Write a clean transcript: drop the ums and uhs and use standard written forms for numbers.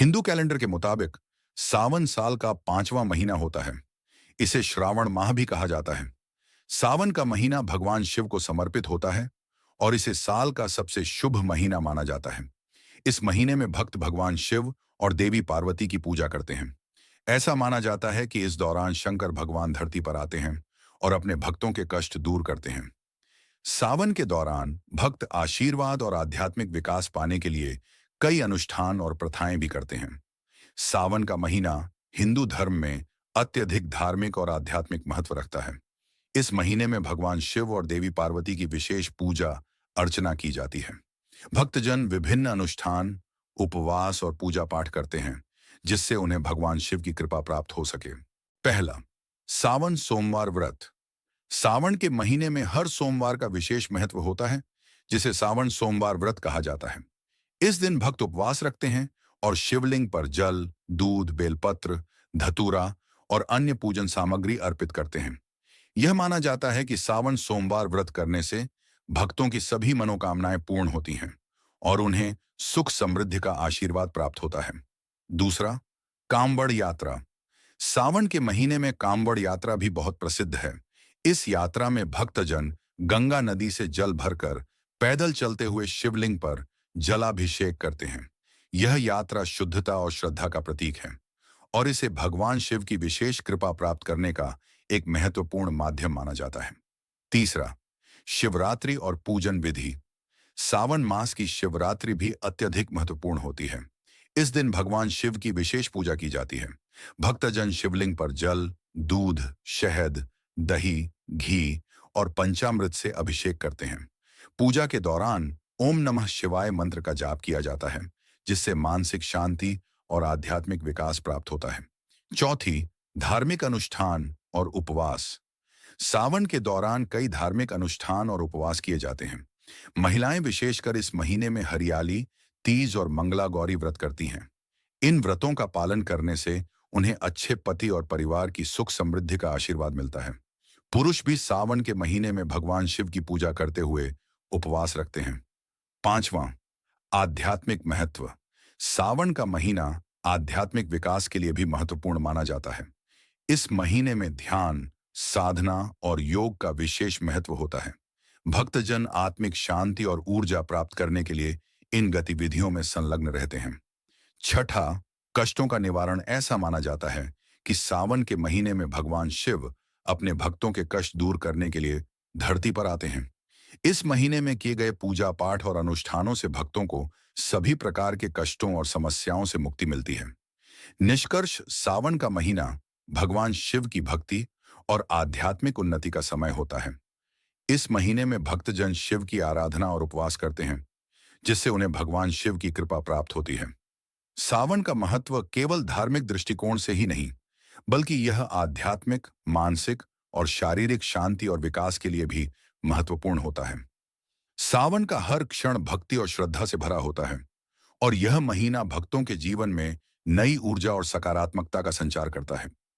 Hindu calendar के मुताबिक सावन साल का 5वां महीना होता है। इसे श्रावण माह भी कहा जाता है। सावन का महीना भगवान शिव को समर्पित होता है और इसे साल का सबसे शुभ महीना माना जाता है। इस महीने में भक्त भगवान शिव और देवी पार्वती की पूजा करते हैं। ऐसा माना जाता है कि इस दौरान शंकर भगवान धरती पर आते हैं और अपने भक्तों के कष्ट दूर करते हैं। सावन के दौरान भक्त आशीर्वाद और आध्यात्मिक विकास पाने के लिए कई अनुष्ठान और प्रथाएं भी करते हैं। सावन का महीना हिंदू धर्म में अत्यधिक धार्मिक और आध्यात्मिक महत्व रखता है। इस महीने में भगवान शिव और देवी पार्वती की विशेष पूजा अर्चना की जाती है। भक्तजन विभिन्न अनुष्ठान, उपवास और पूजा पाठ करते हैं, जिससे उन्हें भगवान शिव की कृपा प्राप्त हो सके। पहला, सावन सोमवार व्रत। सावन के महीने में हर सोमवार का विशेष महत्व होता है, जिसे सावन सोमवार व्रत कहा जाता है। इस दिन भक्त उपवास रखते हैं और शिवलिंग पर जल, दूध, बेलपत्र, धतूरा और अन्य पूजन सामग्री अर्पित करते हैं। यह माना जाता है कि सावन सोमवार व्रत करने से भक्तों की सभी मनोकामनाएं पूर्ण होती हैं और उन्हें सुख समृद्धि का आशीर्वाद प्राप्त होता है। दूसरा, कांवड़ यात्रा। सावन के महीने में कांवड़ यात्रा भी बहुत प्रसिद्ध है। इस यात्रा में भक्तजन गंगा नदी से जल भरकर पैदल चलते हुए शिवलिंग पर जलाभिषेक करते हैं। यह यात्रा शुद्धता और श्रद्धा का प्रतीक है और इसे भगवान शिव की विशेष कृपा प्राप्त करने का एक महत्वपूर्ण माध्यम माना जाता है। तीसरा, शिवरात्रि और पूजन विधि। सावन मास की शिवरात्रि भी अत्यधिक महत्वपूर्ण होती है। इस दिन भगवान शिव की विशेष पूजा की जाती है। भक्तजन शिवलिंग पर जल, दूध, शहद, दही, घी और पंचामृत से अभिषेक करते हैं। पूजा के दौरान ओम नमः शिवाय मंत्र का जाप किया जाता है, जिससे मानसिक शांति और आध्यात्मिक विकास प्राप्त होता है। चौथी, धार्मिक अनुष्ठान और उपवास। सावन के दौरान कई धार्मिक अनुष्ठान और उपवास किए जाते हैं। महिलाएं विशेषकर इस महीने में हरियाली, तीज और मंगला गौरी व्रत करती हैं। इन व्रतों का पालन करने से उन्हें अच्छे पति और परिवार की सुख समृद्धि का आशीर्वाद मिलता है। पुरुष भी सावन के महीने में भगवान शिव की पूजा करते हुए उपवास रखते हैं। पांचवां, आध्यात्मिक महत्व। सावन का महीना आध्यात्मिक विकास के लिए भी महत्वपूर्ण माना जाता है। इस महीने में ध्यान, साधना और योग का विशेष महत्व होता है। भक्तजन आत्मिक शांति और ऊर्जा प्राप्त करने के लिए इन गतिविधियों में संलग्न रहते हैं। छठा, कष्टों का निवारण। ऐसा माना जाता है कि सावन के महीने में भगवान शिव अपने भक्तों के कष्ट दूर करने के लिए धरती पर आते हैं। इस महीने में किए गए पूजा पाठ और अनुष्ठानों से भक्तों को सभी प्रकार के कष्टों और समस्याओं से मुक्ति मिलती है। निष्कर्ष, सावन का महीना भगवान शिव की भक्ति और आध्यात्मिक उन्नति का समय होता है। इस महीने में भक्तजन शिव की आराधना और उपवास करते हैं, जिससे उन्हें भगवान शिव की कृपा प्राप्त होती है। सावन का महत्व केवल धार्मिक दृष्टिकोण से ही नहीं, बल्कि यह आध्यात्मिक, मानसिक और शारीरिक शांति और विकास के लिए भी महत्वपूर्ण होता है। सावन का हर क्षण भक्ति और श्रद्धा से भरा होता है और यह महीना भक्तों के जीवन में नई ऊर्जा और सकारात्मकता का संचार करता है।